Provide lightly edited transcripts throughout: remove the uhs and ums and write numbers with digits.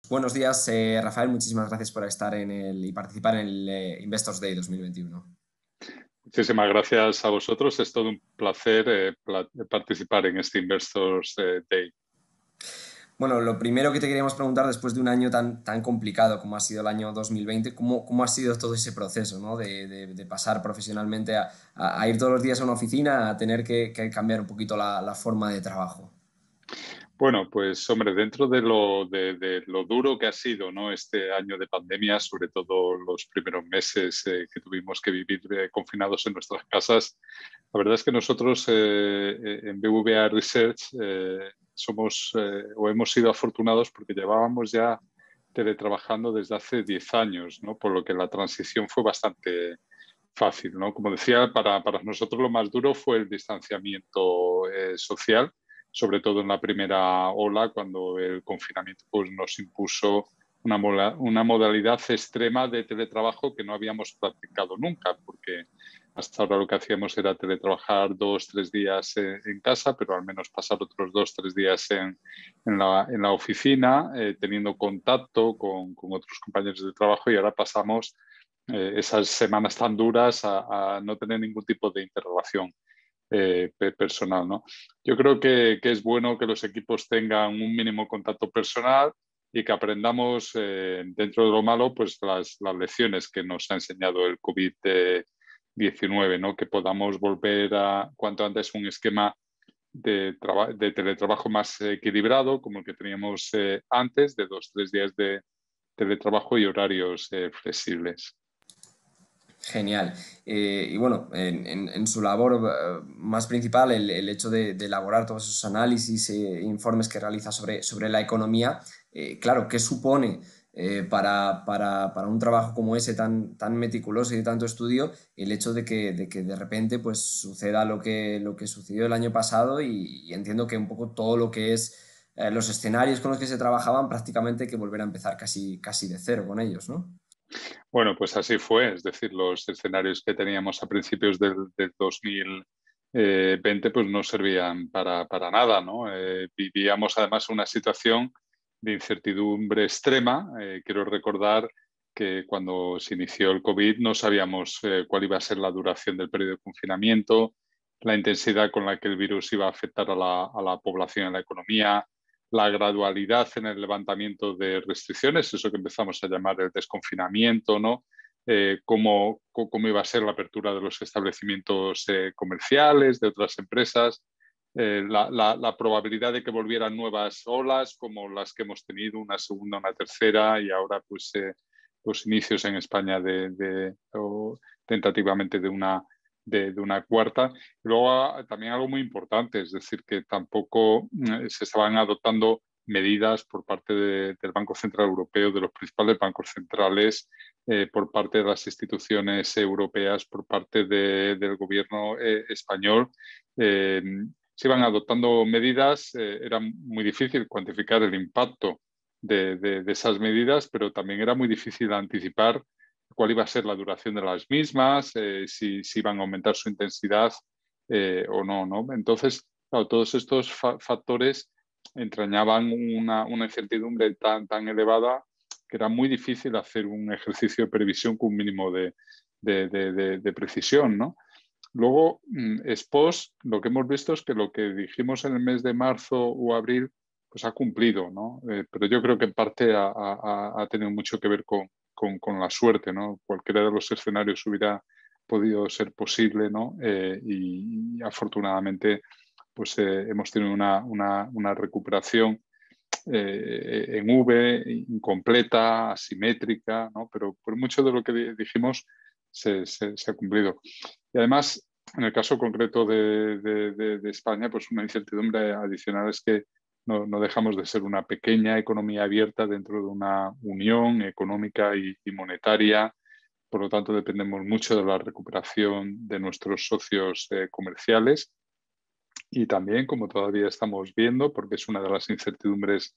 Buenos días, Rafael. Muchísimas gracias por estar y participar en el Investors Day 2021. Muchísimas gracias a vosotros. Es todo un placer participar en este Investors Day. Bueno, lo primero que te queríamos preguntar, después de un año tan complicado como ha sido el año 2020, ¿cómo ha sido todo ese proceso, ¿no? de pasar profesionalmente a ir todos los días a una oficina, a tener que cambiar un poquito la forma de trabajo? Bueno, pues hombre, dentro de lo duro que ha sido, ¿no? Este año de pandemia, sobre todo los primeros meses que tuvimos que vivir confinados en nuestras casas, la verdad es que nosotros en BBVA Research somos o hemos sido afortunados porque llevábamos ya teletrabajando desde hace 10 años, ¿no? Por lo que la transición fue bastante fácil, ¿no? Como decía, para nosotros lo más duro fue el distanciamiento social, sobre todo en la primera ola, cuando el confinamiento pues, nos impuso una modalidad extrema de teletrabajo que no habíamos practicado nunca, porque hasta ahora lo que hacíamos era teletrabajar 2 o 3 días en casa, pero al menos pasar otros 2 o 3 días en la oficina, teniendo contacto con otros compañeros de trabajo, y ahora pasamos esas semanas tan duras a no tener ningún tipo de interrelación personal, ¿no? Yo creo que es bueno que los equipos tengan un mínimo contacto personal y que aprendamos dentro de lo malo pues las lecciones que nos ha enseñado el COVID-19, ¿no? Que podamos volver a cuanto antes un esquema de teletrabajo más equilibrado, como el que teníamos antes, de 2 o 3 días de teletrabajo y horarios flexibles. Genial. Y bueno, en su labor más principal, el hecho de elaborar todos esos análisis e informes que realiza sobre la economía, claro, ¿qué supone para un trabajo como ese tan meticuloso y de tanto estudio el hecho de que de repente pues, suceda lo que sucedió el año pasado y entiendo que un poco todo lo que es los escenarios con los que se trabajaban prácticamente hay que volver a empezar casi de cero con ellos, ¿no? Bueno, pues así fue, es decir, los escenarios que teníamos a principios del 2020 pues no servían para nada, ¿no? Vivíamos además una situación de incertidumbre extrema. Quiero recordar que cuando se inició el COVID no sabíamos cuál iba a ser la duración del periodo de confinamiento, la intensidad con la que el virus iba a afectar a la población y a la economía, la gradualidad en el levantamiento de restricciones, eso que empezamos a llamar el desconfinamiento, ¿no? Cómo iba a ser la apertura de los establecimientos comerciales, de otras empresas, la probabilidad de que volvieran nuevas olas como las que hemos tenido, una segunda, una tercera, y ahora pues los inicios en España o tentativamente de una cuarta. Luego también algo muy importante, es decir, que tampoco se estaban adoptando medidas por parte del Banco Central Europeo, de los principales bancos centrales, por parte de las instituciones europeas, por parte del gobierno español. Se iban adoptando medidas, era muy difícil cuantificar el impacto de esas medidas, pero también era muy difícil anticipar cuál iba a ser la duración de las mismas, si iban a aumentar su intensidad o no, ¿no? Entonces, claro, todos estos factores entrañaban una incertidumbre tan elevada que era muy difícil hacer un ejercicio de previsión con un mínimo de precisión, ¿no? Luego, post, lo que hemos visto es que lo que dijimos en el mes de marzo o abril, pues ha cumplido, ¿no? Pero yo creo que en parte ha tenido mucho que ver con la suerte, ¿no? Cualquiera de los escenarios hubiera podido ser posible, ¿no? Y afortunadamente, pues hemos tenido una recuperación en V, incompleta, asimétrica, ¿no? Pero por mucho de lo que dijimos se ha cumplido. Y además, en el caso concreto de España, pues una incertidumbre adicional es que no dejamos de ser una pequeña economía abierta dentro de una unión económica y monetaria. Por lo tanto, dependemos mucho de la recuperación de nuestros socios comerciales. Y también, como todavía estamos viendo, porque es una de las incertidumbres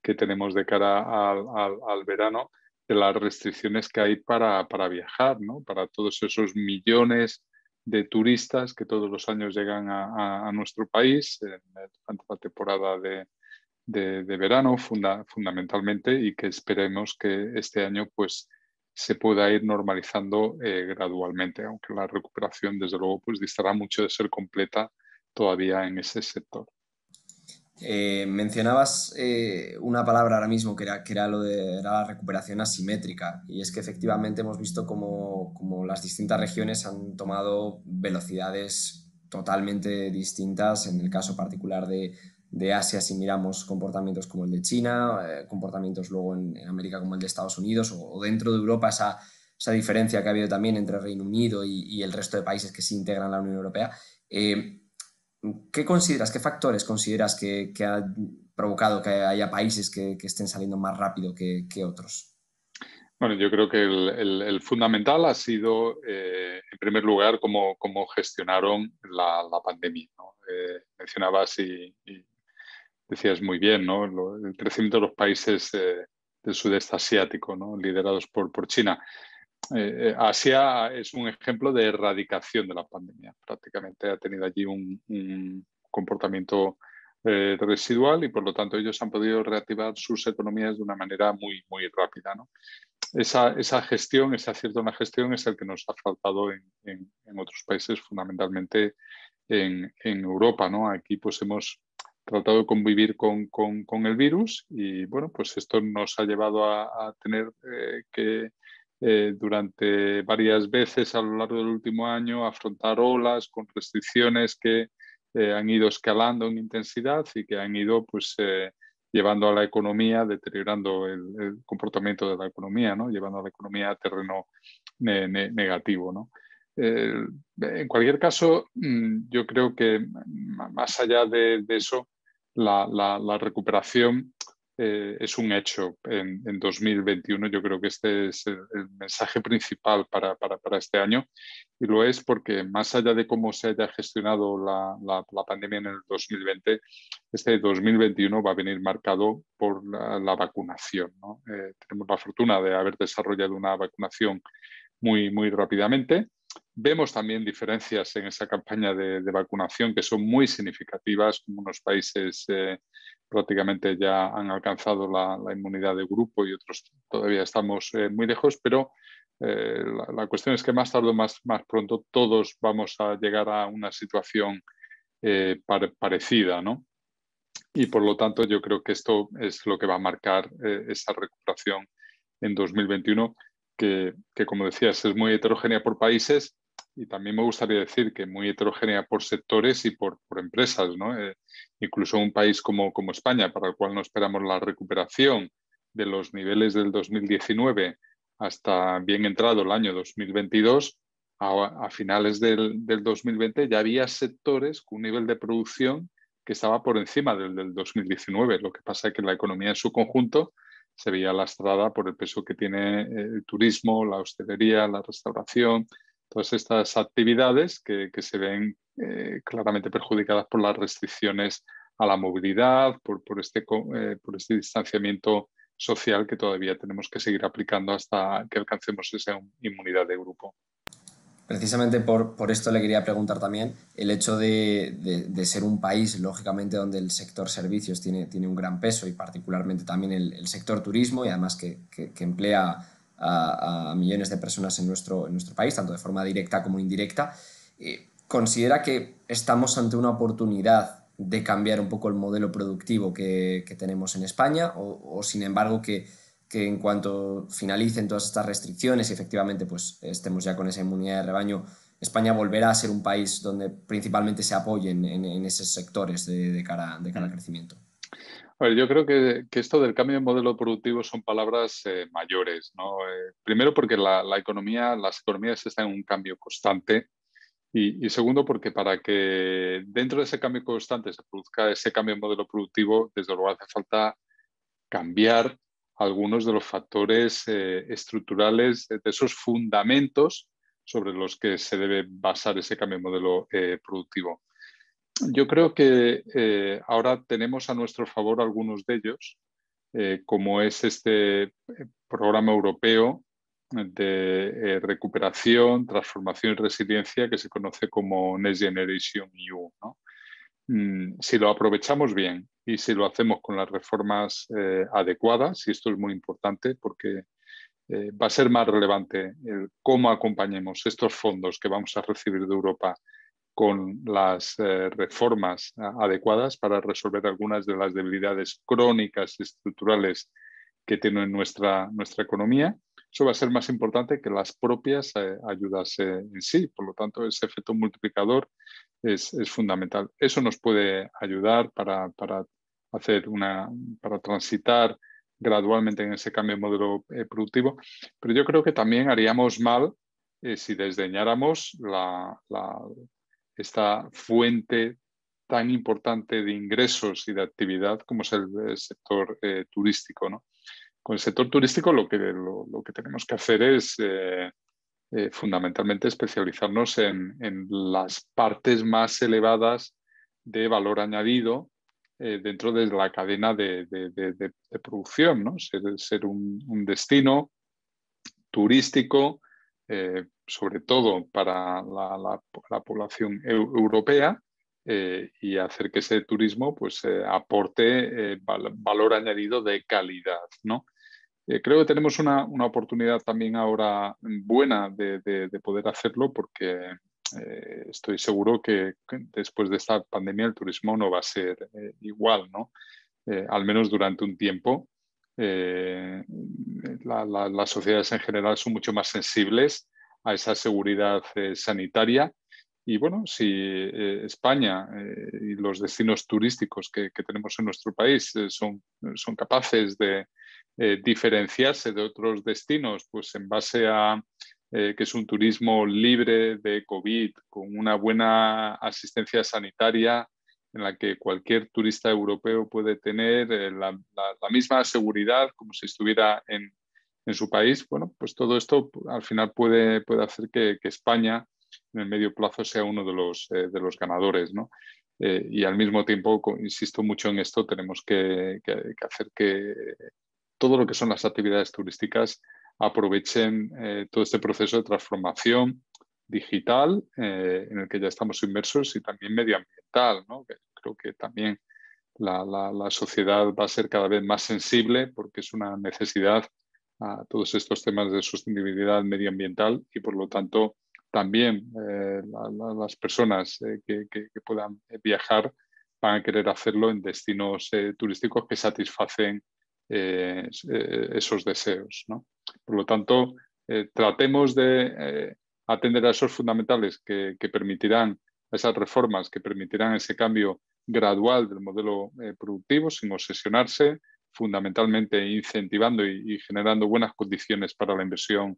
que tenemos de cara al verano, de las restricciones que hay para viajar, ¿no? Para todos esos millones de turistas que todos los años llegan a nuestro país durante la temporada de verano fundamentalmente, y que esperemos que este año pues se pueda ir normalizando gradualmente, aunque la recuperación desde luego pues distará mucho de ser completa todavía en ese sector. Mencionabas una palabra ahora mismo era la recuperación asimétrica, y es que efectivamente hemos visto como las distintas regiones han tomado velocidades totalmente distintas. En el caso particular de Asia, si miramos comportamientos como el de China, comportamientos luego en América como el de Estados Unidos, o dentro de Europa esa diferencia que ha habido también entre Reino Unido y el resto de países que se integran en la Unión Europea. ¿Qué factores consideras que han provocado que haya países que estén saliendo más rápido que otros? Bueno, yo creo que el fundamental ha sido, en primer lugar, cómo gestionaron la pandemia, ¿no? Mencionabas y decías muy bien, ¿no? El crecimiento de los países del sudeste asiático, ¿no? Liderados por China. Asia es un ejemplo de erradicación de la pandemia. Prácticamente ha tenido allí un comportamiento residual, y por lo tanto ellos han podido reactivar sus economías de una manera muy rápida, ¿no? Esa gestión, ese acierto en la gestión es el que nos ha faltado en otros países, fundamentalmente en Europa, ¿no? Aquí pues hemos tratado de convivir con el virus, y bueno, pues esto nos ha llevado a tener que durante varias veces a lo largo del último año afrontar olas con restricciones que han ido escalando en intensidad y que han ido pues llevando a la economía, deteriorando el comportamiento de la economía, ¿no? Llevando a la economía a terreno negativo, ¿no? En cualquier caso, yo creo que más allá de eso, la recuperación es un hecho en 2021. Yo creo que este es el mensaje principal para este año, y lo es porque más allá de cómo se haya gestionado la pandemia en el 2020, este 2021 va a venir marcado por la vacunación, ¿no? Tenemos la fortuna de haber desarrollado una vacunación muy rápidamente. Vemos también diferencias en esa campaña de vacunación que son muy significativas, como unos países prácticamente ya han alcanzado la inmunidad de grupo y otros todavía estamos muy lejos, pero la cuestión es que más tarde o más pronto todos vamos a llegar a una situación parecida, ¿no? Y por lo tanto yo creo que esto es lo que va a marcar esa recuperación en 2021, que como decías es muy heterogénea por países, y también me gustaría decir que muy heterogénea por sectores y por empresas, ¿no? Incluso un país como España, para el cual no esperamos la recuperación de los niveles del 2019 hasta bien entrado el año 2022, a finales del 2020 ya había sectores con un nivel de producción que estaba por encima del 2019. Lo que pasa es que la economía en su conjunto se veía lastrada por el peso que tiene el turismo, la hostelería, la restauración, todas estas actividades que se ven claramente perjudicadas por las restricciones a la movilidad, por este distanciamiento social que todavía tenemos que seguir aplicando hasta que alcancemos esa inmunidad de grupo. Precisamente por esto le quería preguntar también el hecho de ser un país, lógicamente, donde el sector servicios tiene un gran peso, y particularmente también el sector turismo, y además que emplea a millones de personas en nuestro país, tanto de forma directa como indirecta. ¿Considera que estamos ante una oportunidad de cambiar un poco el modelo productivo que tenemos en España, o sin embargo que en cuanto finalicen todas estas restricciones y efectivamente pues estemos ya con esa inmunidad de rebaño, España volverá a ser un país donde principalmente se apoyen en esos sectores de cara al crecimiento? A ver, yo creo que esto del cambio de modelo productivo son palabras mayores, ¿no? Primero porque las economías están en un cambio constante, y segundo porque para que dentro de ese cambio constante se produzca ese cambio de modelo productivo, desde luego hace falta cambiar algunos de los factores estructurales, de esos fundamentos sobre los que se debe basar ese cambio de modelo productivo. Yo creo que ahora tenemos a nuestro favor algunos de ellos, como es este programa europeo de recuperación, transformación y resiliencia, que se conoce como Next Generation EU, ¿no? si lo aprovechamos bien y si lo hacemos con las reformas adecuadas, y esto es muy importante porque va a ser más relevante el cómo acompañemos estos fondos que vamos a recibir de Europa con las reformas adecuadas para resolver algunas de las debilidades crónicas y estructurales que tiene nuestra economía. Eso va a ser más importante que las propias ayudas en sí. Por lo tanto, ese efecto multiplicador es fundamental. Eso nos puede ayudar para transitar gradualmente en ese cambio de modelo productivo. Pero yo creo que también haríamos mal si desdeñáramos esta fuente tan importante de ingresos y de actividad como es el sector turístico, ¿no? Con el sector turístico lo que tenemos que hacer es fundamentalmente especializarnos en las partes más elevadas de valor añadido dentro de la cadena de producción, ¿no? Ser un destino turístico, sobre todo para la población europea, y hacer que ese turismo pues, aporte valor añadido de calidad, ¿no? Creo que tenemos una oportunidad también ahora buena de poder hacerlo porque estoy seguro que después de esta pandemia el turismo no va a ser igual, ¿no? Al menos durante un tiempo. Las sociedades en general son mucho más sensibles a esa seguridad sanitaria. Y bueno, si España y los destinos turísticos que tenemos en nuestro país son capaces de diferenciarse de otros destinos, pues en base a que es un turismo libre de COVID, con una buena asistencia sanitaria, en la que cualquier turista europeo puede tener la misma seguridad como si estuviera en su país, bueno, pues todo esto al final puede hacer que España en el medio plazo sea uno de los ganadores, ¿no? Y al mismo tiempo, insisto mucho en esto, tenemos que hacer que todo lo que son las actividades turísticas aprovechen todo este proceso de transformación digital en el que ya estamos inmersos y también medioambiental, ¿no? Creo que también la sociedad va a ser cada vez más sensible porque es una necesidad a todos estos temas de sostenibilidad medioambiental y por lo tanto también las personas que puedan viajar van a querer hacerlo en destinos turísticos que satisfacen esos deseos, ¿no? Por lo tanto, tratemos de atender a esos fundamentales que permitirán esas reformas, que permitirán ese cambio gradual del modelo productivo sin obsesionarse, fundamentalmente incentivando y generando buenas condiciones para la inversión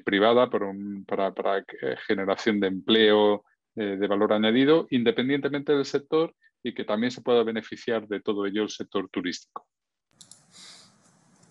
privada, para generación de empleo de valor añadido, independientemente del sector y que también se pueda beneficiar de todo ello el sector turístico.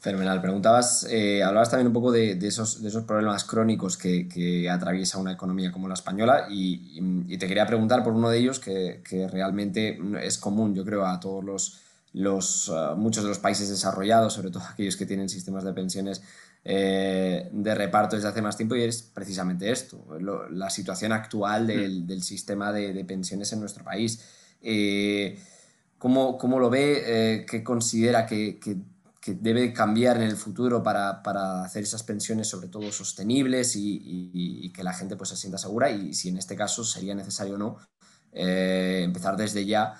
Fenomenal. Hablabas también un poco de esos problemas crónicos que atraviesa una economía como la española y te quería preguntar por uno de ellos que realmente es común, yo creo, a todos muchos de los países desarrollados, sobre todo aquellos que tienen sistemas de pensiones de reparto desde hace más tiempo, y es precisamente esto, la situación actual del sistema de pensiones en nuestro país. ¿Cómo lo ve? ¿Qué considera que debe cambiar en el futuro para hacer esas pensiones sobre todo sostenibles y que la gente pues se sienta segura? Y si en este caso sería necesario o no empezar desde ya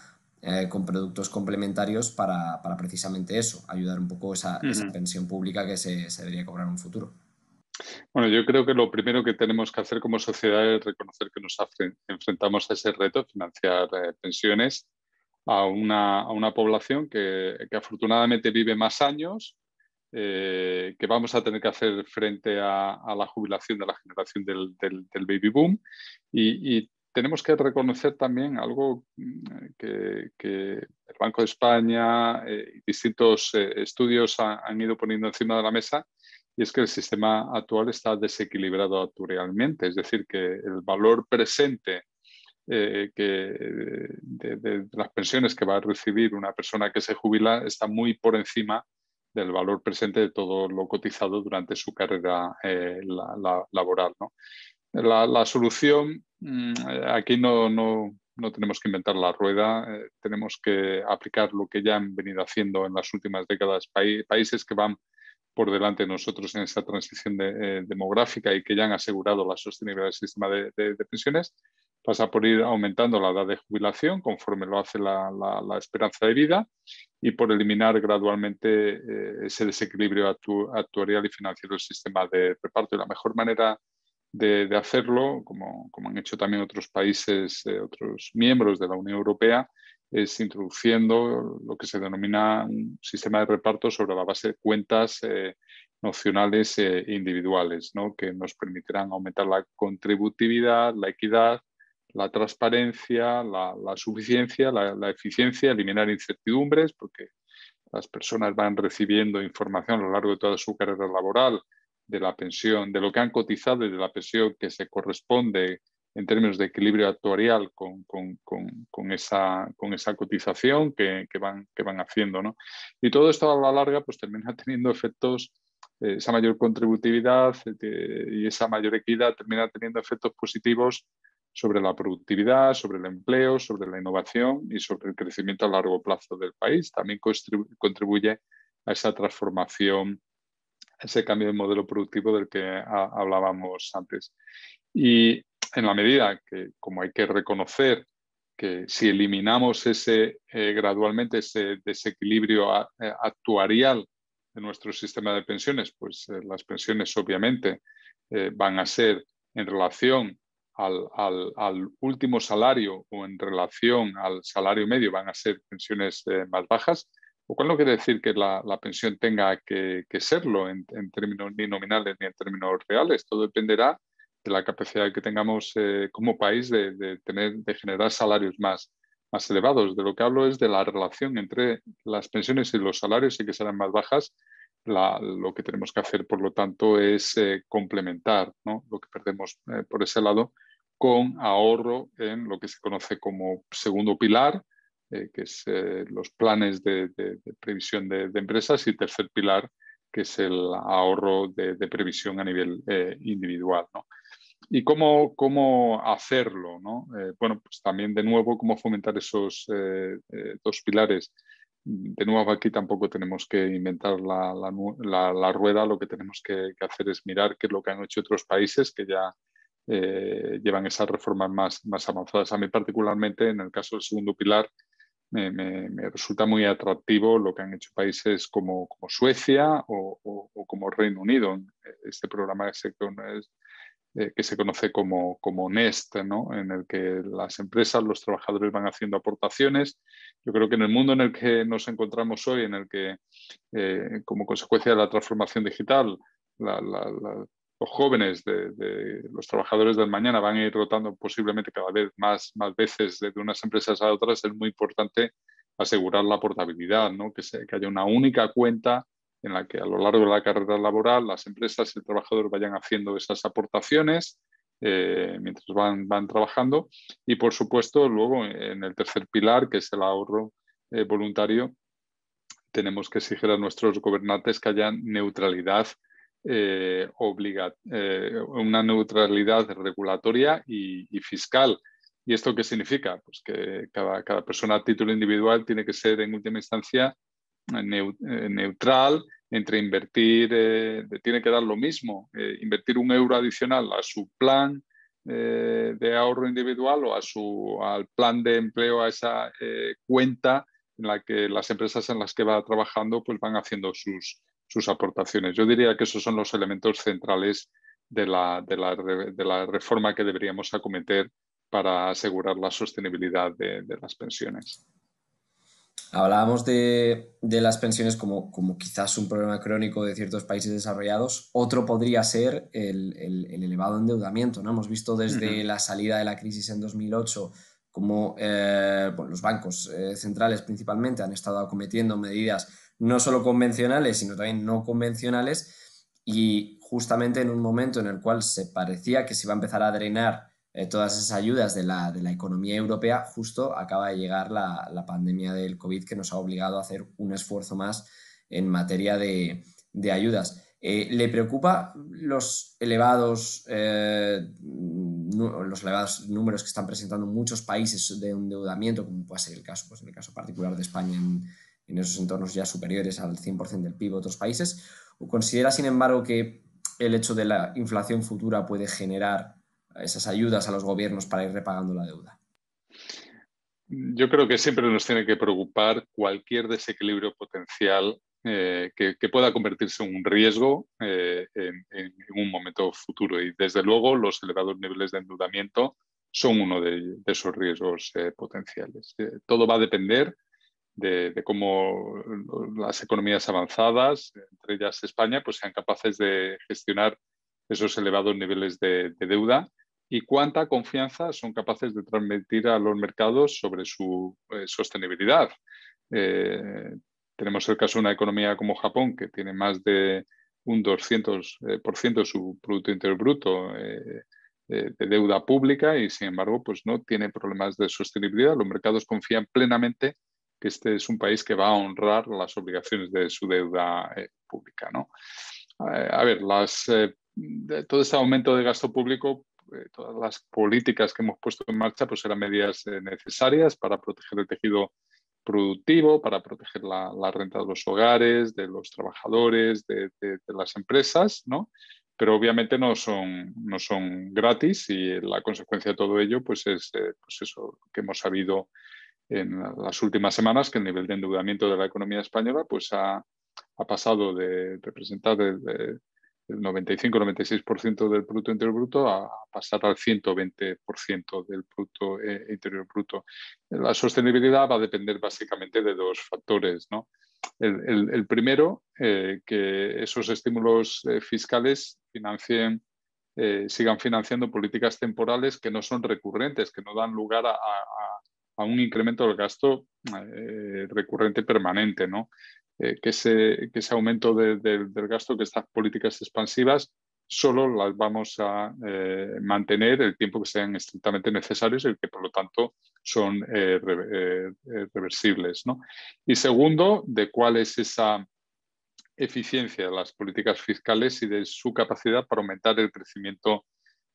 con productos complementarios para precisamente eso, ayudar un poco esa pensión pública que se debería cobrar en un futuro. Bueno, yo creo que lo primero que tenemos que hacer como sociedad es reconocer que nos enfrentamos a ese reto de financiar pensiones a una población que afortunadamente vive más años, que vamos a tener que hacer frente a la jubilación de la generación del baby boom y tenemos que reconocer también algo que el Banco de España y distintos estudios han ido poniendo encima de la mesa, y es que el sistema actual está desequilibrado actuarialmente, es decir, que el valor presente de las pensiones que va a recibir una persona que se jubila está muy por encima del valor presente de todo lo cotizado durante su carrera laboral, ¿no? La solución aquí no no tenemos que inventar la rueda, tenemos que aplicar lo que ya han venido haciendo en las últimas décadas países que van por delante de nosotros en esa transición demográfica y que ya han asegurado la sostenibilidad del sistema de pensiones. Pasa por ir aumentando la edad de jubilación conforme lo hace la esperanza de vida y por eliminar gradualmente ese desequilibrio actuarial y financiero del sistema de reparto. Y la mejor manera de hacerlo, como han hecho también otros países, otros miembros de la Unión Europea, es introduciendo lo que se denomina un sistema de reparto sobre la base de cuentas nocionales e individuales, ¿no? Que nos permitirán aumentar la contributividad, la equidad, la transparencia, la suficiencia, la eficiencia, eliminar incertidumbres, porque las personas van recibiendo información a lo largo de toda su carrera laboral de la pensión, de lo que han cotizado y de la pensión que se corresponde en términos de equilibrio actuarial con esa cotización que van haciendo, ¿no? Y todo esto a la larga pues termina teniendo efectos, esa mayor contributividad y esa mayor equidad termina teniendo efectos positivos sobre la productividad, sobre el empleo, sobre la innovación y sobre el crecimiento a largo plazo del país. También contribuye a esa transformación, ese cambio de modelo productivo del que hablábamos antes. Y en la medida que, como hay que reconocer que si eliminamos gradualmente ese desequilibrio actuarial de nuestro sistema de pensiones, pues las pensiones obviamente van a ser en relación al último salario o en relación al salario medio, van a ser pensiones más bajas, lo cual no quiere decir que la pensión tenga que serlo en términos ni nominales ni en términos reales. Todo dependerá de la capacidad que tengamos como país de generar salarios más elevados. De lo que hablo es de la relación entre las pensiones y los salarios, y que serán más bajas. Lo que tenemos que hacer, por lo tanto, es complementar, ¿no?, lo que perdemos por ese lado con ahorro en lo que se conoce como segundo pilar, que es los planes de previsión de empresas, y tercer pilar, que es el ahorro de previsión a nivel individual, ¿no? ¿Y cómo hacerlo, ¿no? Bueno, pues también de nuevo, cómo fomentar esos dos pilares. De nuevo, aquí tampoco tenemos que inventar la rueda, lo que tenemos que hacer es mirar qué es lo que han hecho otros países que ya llevan esas reformas más avanzadas. A mí particularmente, en el caso del segundo pilar, me resulta muy atractivo lo que han hecho países como Suecia o como Reino Unido. Este programa que se conoce como NEST, ¿no?, en el que las empresas, los trabajadores van haciendo aportaciones. Yo creo que en el mundo en el que nos encontramos hoy, en el que como consecuencia de la transformación digital, los jóvenes los trabajadores del mañana van a ir rotando posiblemente cada vez más veces de unas empresas a otras, es muy importante asegurar la portabilidad, ¿no?, que haya una única cuenta en la que a lo largo de la carrera laboral las empresas y el trabajador vayan haciendo esas aportaciones mientras van trabajando. Y, por supuesto, luego en el tercer pilar, que es el ahorro voluntario, tenemos que exigir a nuestros gobernantes que haya neutralidad una neutralidad regulatoria y fiscal. ¿Y esto qué significa? Pues que cada persona a título individual tiene que ser en última instancia neutral entre invertir, tiene que dar lo mismo, invertir €1 adicional a su plan de ahorro individual o al plan de empleo, a esa cuenta en la que las empresas en las que va trabajando pues van haciendo sus aportaciones. Yo diría que esos son los elementos centrales de la reforma que deberíamos acometer para asegurar la sostenibilidad de las pensiones. Hablábamos de las pensiones como quizás un problema crónico de ciertos países desarrollados. Otro podría ser el elevado endeudamiento, ¿no? Hemos visto desde la salida de la crisis en 2008 cómo los bancos centrales principalmente han estado acometiendo medidas no solo convencionales, sino también no convencionales, y justamente en un momento en el cual se parecía que se iba a empezar a drenar todas esas ayudas de la economía europea, justo acaba de llegar la pandemia del COVID, que nos ha obligado a hacer un esfuerzo más en materia de ayudas. ¿Le preocupa los elevados números que están presentando muchos países de endeudamiento, como puede ser el caso, pues en el caso particular de España, en esos entornos ya superiores al 100% del PIB de otros países? ¿O considera, sin embargo, que el hecho de la inflación futura puede generar esas ayudas a los gobiernos para ir repagando la deuda? Yo creo que siempre nos tiene que preocupar cualquier desequilibrio potencial que pueda convertirse en un riesgo en un momento futuro. Y desde luego los elevados niveles de endeudamiento son uno de esos riesgos potenciales. Todo va a depender de cómo las economías avanzadas, entre ellas España, pues sean capaces de gestionar esos elevados niveles de deuda y cuánta confianza son capaces de transmitir a los mercados sobre su sostenibilidad. Tenemos el caso de una economía como Japón, que tiene más de un 200% de su Producto Interior Bruto de deuda pública y, sin embargo, pues no tiene problemas de sostenibilidad. Los mercados confían plenamente que este es un país que va a honrar las obligaciones de su deuda pública, ¿no? A ver, todo este aumento de gasto público, todas las políticas que hemos puesto en marcha, pues eran medidas necesarias para proteger el tejido productivo, para proteger la renta de los hogares, de los trabajadores, de las empresas, ¿no? Pero obviamente no son gratis y la consecuencia de todo ello pues es pues eso que hemos sabido en las últimas semanas, que el nivel de endeudamiento de la economía española pues ha pasado de representar el 95-96% del Producto Interior Bruto a pasar al 120% del Producto Interior Bruto. La sostenibilidad va a depender básicamente de dos factores, ¿no? El primero, que esos estímulos fiscales sigan financiando políticas temporales que no son recurrentes, que no dan lugar a un incremento del gasto recurrente permanente, ¿no? Que ese aumento del gasto, que estas políticas expansivas solo las vamos a mantener el tiempo que sean estrictamente necesarios y que por lo tanto son reversibles, ¿no? Y segundo, de cuál es esa eficiencia de las políticas fiscales y de su capacidad para aumentar el crecimiento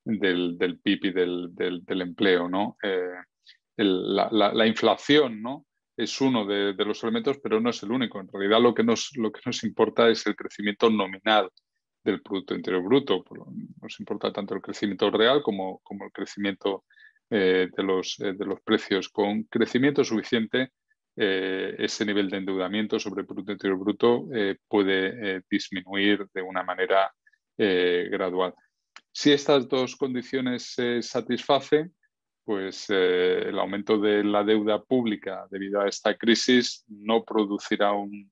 del PIB y del empleo, ¿no? La inflación, ¿no? Es uno de los elementos, pero no es el único. En realidad lo que nos importa es el crecimiento nominal del Producto Interior Bruto. Nos importa tanto el crecimiento real como el crecimiento de los precios. Con crecimiento suficiente, ese nivel de endeudamiento sobre el Producto Interior Bruto puede disminuir de una manera gradual. Si estas dos condiciones se satisfacen, pues el aumento de la deuda pública debido a esta crisis no producirá un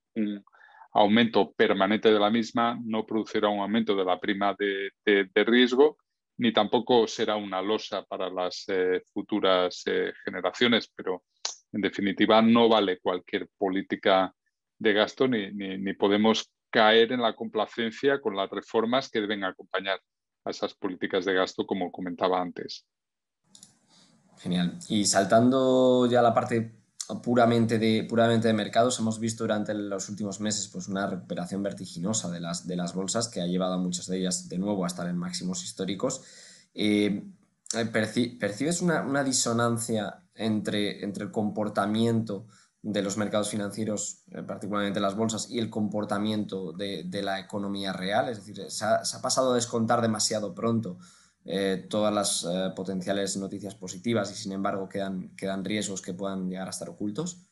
aumento permanente de la misma, no producirá un aumento de la prima de riesgo, ni tampoco será una losa para las futuras generaciones, pero en definitiva no vale cualquier política de gasto ni podemos caer en la complacencia con las reformas que deben acompañar a esas políticas de gasto, como comentaba antes. Genial. Y saltando ya a la parte puramente de mercados, hemos visto durante los últimos meses pues, una recuperación vertiginosa de las bolsas que ha llevado a muchas de ellas de nuevo a estar en máximos históricos. ¿Percibes una disonancia entre el comportamiento de los mercados financieros, particularmente las bolsas, y el comportamiento de la economía real? Es decir, se ha pasado a descontar demasiado pronto todas las potenciales noticias positivas y sin embargo quedan riesgos que puedan llegar a estar ocultos?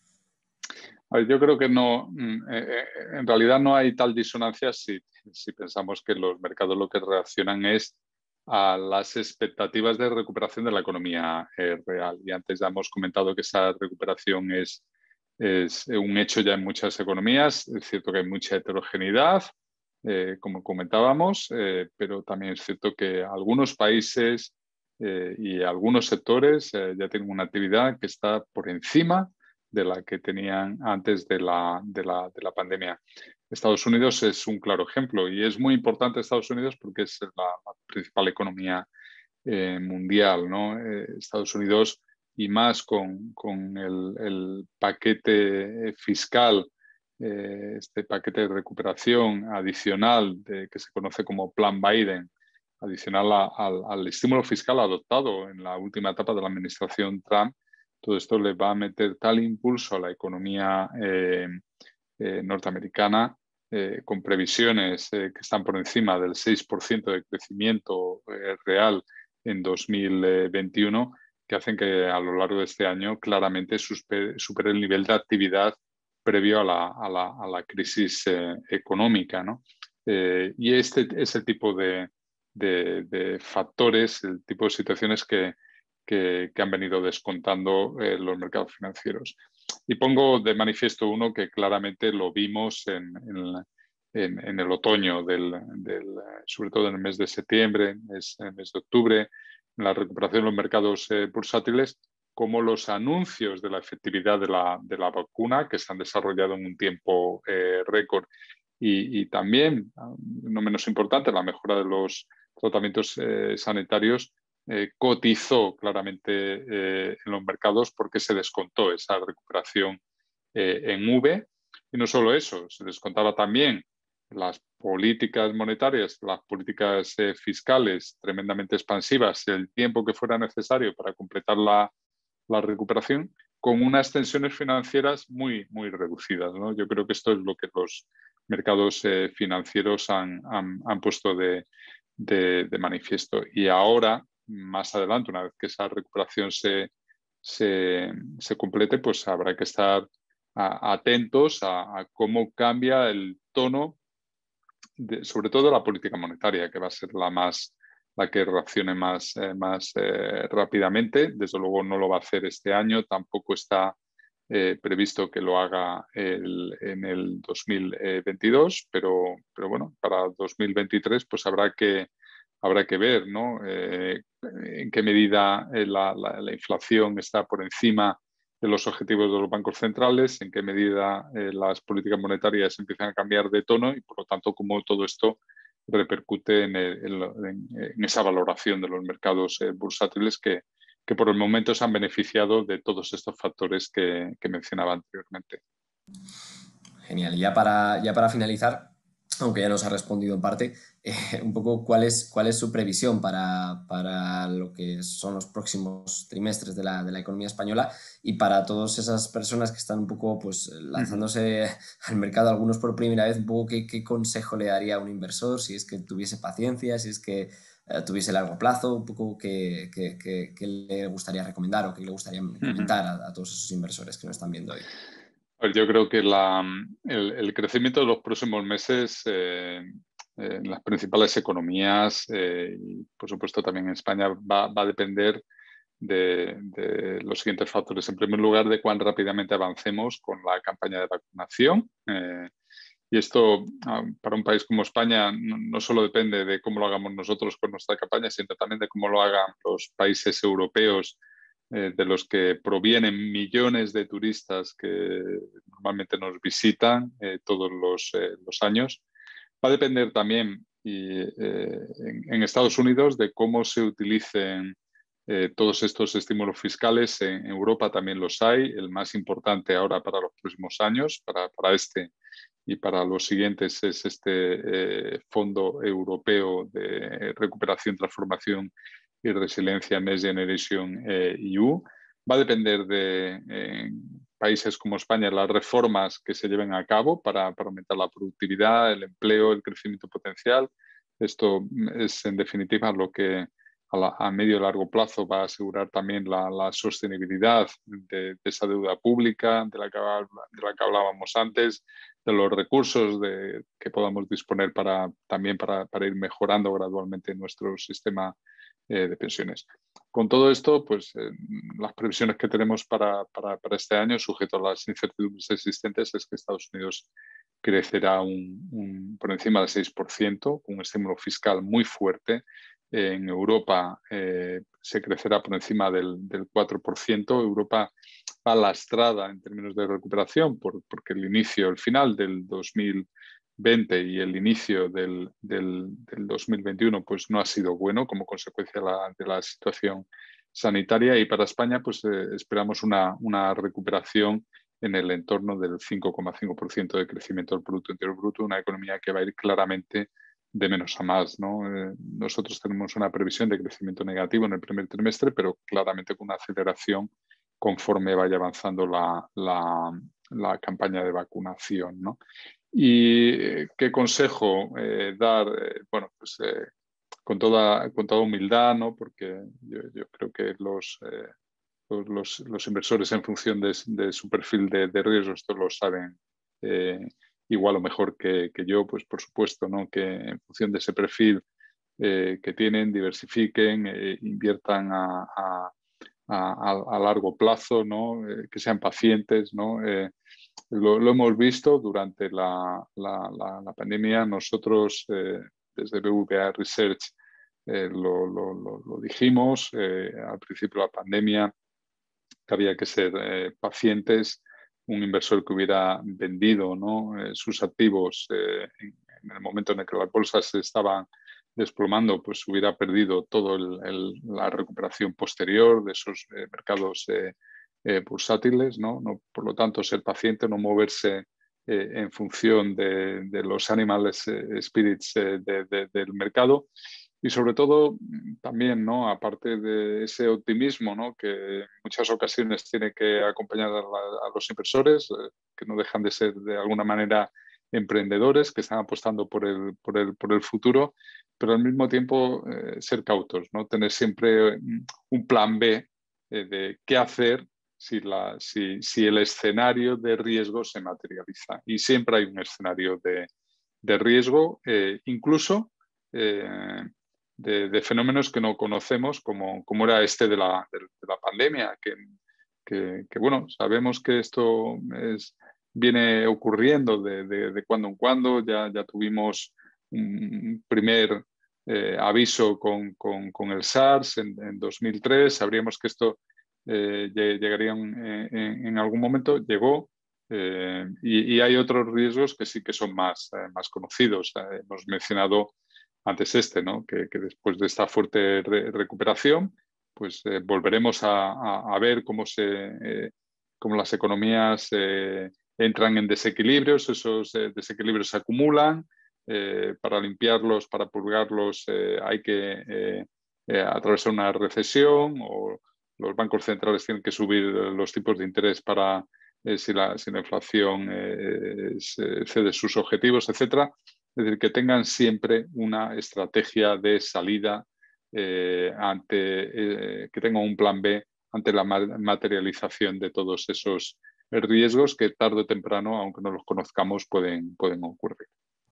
A ver, yo creo que no, en realidad no hay tal disonancia si pensamos que los mercados lo que reaccionan es a las expectativas de recuperación de la economía real. Y antes ya hemos comentado que esa recuperación es un hecho ya en muchas economías. Es cierto que hay mucha heterogeneidad, como comentábamos, pero también es cierto que algunos países y algunos sectores ya tienen una actividad que está por encima de la que tenían antes de la pandemia. Estados Unidos es un claro ejemplo y es muy importante Estados Unidos porque es la principal economía mundial, ¿no? Estados Unidos, y más con el paquete fiscal este paquete de recuperación adicional que se conoce como Plan Biden, adicional al estímulo fiscal adoptado en la última etapa de la administración Trump, todo esto le va a meter tal impulso a la economía norteamericana, con previsiones que están por encima del 6% de crecimiento real en 2021, que hacen que a lo largo de este año claramente supere el nivel de actividad previo a la crisis económica, ¿no? Y este es el tipo de factores, el tipo de situaciones que han venido descontando los mercados financieros. Y pongo de manifiesto uno que claramente lo vimos en el otoño, sobre todo en el mes de septiembre, en el mes de octubre, en la recuperación de los mercados bursátiles, como los anuncios de la efectividad de la vacuna, que se han desarrollado en un tiempo récord, y también, no menos importante, la mejora de los tratamientos sanitarios, cotizó claramente en los mercados porque se descontó esa recuperación en V. Y no solo eso, se descontaba también las políticas monetarias, las políticas fiscales tremendamente expansivas, el tiempo que fuera necesario para completar la recuperación, con unas tensiones financieras muy, muy reducidas, ¿no? Yo creo que esto es lo que los mercados financieros han puesto de manifiesto. Y ahora, más adelante, una vez que esa recuperación se complete, pues habrá que estar atentos a cómo cambia el tono, sobre todo la política monetaria, que va a ser la que reaccione más rápidamente. Desde luego no lo va a hacer este año, tampoco está previsto que lo haga en el 2022, pero bueno, para 2023 pues habrá que ver, ¿no? En qué medida la inflación está por encima de los objetivos de los bancos centrales, en qué medida las políticas monetarias empiezan a cambiar de tono y, por lo tanto, cómo todo esto repercute en esa valoración de los mercados bursátiles que por el momento se han beneficiado de todos estos factores que mencionaba anteriormente. Genial. Y ya para finalizar, aunque ya nos ha respondido en parte, un poco cuál es su previsión para lo que son los próximos trimestres de la economía española y para todas esas personas que están un poco pues, lanzándose al mercado, algunos por primera vez, un poco qué consejo le daría a un inversor, si es que tuviese paciencia, si es que tuviese largo plazo, un poco qué le gustaría recomendar o qué le gustaría comentar a todos esos inversores que nos están viendo hoy. Yo creo que el crecimiento de los próximos meses en las principales economías y por supuesto también en España va a depender de los siguientes factores. En primer lugar, de cuán rápidamente avancemos con la campaña de vacunación. Y esto, para un país como España, no solo depende de cómo lo hagamos nosotros con nuestra campaña, sino también de cómo lo hagan los países europeos, de los que provienen millones de turistas que normalmente nos visitan todos los años. Va a depender también en Estados Unidos de cómo se utilicen todos estos estímulos fiscales. En Europa también los hay. El más importante ahora para los próximos años, para este y para los siguientes, es este Fondo Europeo de Recuperación, Transformación y Resiliencia, Next Generation EU. Va a depender de países como España las reformas que se lleven a cabo para aumentar la productividad, el empleo, el crecimiento potencial. Esto es, en definitiva, lo que a medio y largo plazo va a asegurar también la sostenibilidad de esa deuda pública de la que hablábamos antes, de los recursos que podamos disponer también para ir mejorando gradualmente nuestro sistema de pensiones. Con todo esto, pues las previsiones que tenemos para este año, sujeto a las incertidumbres existentes, es que Estados Unidos crecerá por encima del 6%, con un estímulo fiscal muy fuerte. En Europa se crecerá por encima del 4%. Europa va lastrada en términos de recuperación porque el final del 2020 y el inicio del 2021 pues no ha sido bueno como consecuencia de la situación sanitaria, y para España pues esperamos una recuperación en el entorno del 5,5% de crecimiento del Producto Interior Bruto, una economía que va a ir claramente de menos a más, ¿no? Nosotros tenemos una previsión de crecimiento negativo en el primer trimestre, pero claramente con una aceleración conforme vaya avanzando la campaña de vacunación, ¿no? ¿Y qué consejo dar? Bueno, pues con toda humildad, ¿no? Porque yo creo que los inversores, en función de su perfil de riesgo, esto lo saben igual o mejor que yo, pues por supuesto, ¿no? Que en función de ese perfil que tienen, diversifiquen, inviertan a largo plazo, ¿no? Que sean pacientes, ¿no? Lo hemos visto durante la pandemia. Nosotros, desde BVA Research, lo dijimos al principio de la pandemia, que había que ser pacientes. Un inversor que hubiera vendido, ¿no? Sus activos en el momento en el que las bolsas se estaban desplomando, pues hubiera perdido toda la recuperación posterior de esos mercados bursátiles, ¿no? Por lo tanto, ser paciente, no moverse en función de los animales spirits del mercado. Y sobre todo, también, ¿no? Aparte de ese optimismo, ¿no? Que en muchas ocasiones tiene que acompañar a los inversores, que no dejan de ser de alguna manera emprendedores, que están apostando por el futuro, pero al mismo tiempo ser cautos, ¿no? Tener siempre un plan B de qué hacer si el escenario de riesgo se materializa. Y siempre hay un escenario de riesgo, incluso de fenómenos que no conocemos, como era este de la pandemia, que bueno, sabemos que esto viene ocurriendo de cuando en cuando. Ya tuvimos un primer aviso con el SARS en 2003. Sabríamos que esto llegaría en algún momento, llegó. Y hay otros riesgos que sí que son más conocidos. Hemos mencionado antes ¿no? Que después de esta fuerte recuperación, pues volveremos a ver cómo las economías entran en desequilibrios. Esos desequilibrios se acumulan. Para limpiarlos, para purgarlos, hay que atravesar una recesión, o los bancos centrales tienen que subir los tipos de interés para si la inflación excede sus objetivos, etcétera. Es decir, que tengan siempre una estrategia de salida que tengan un plan B ante la materialización de todos esos riesgos que tarde o temprano, aunque no los conozcamos, pueden ocurrir.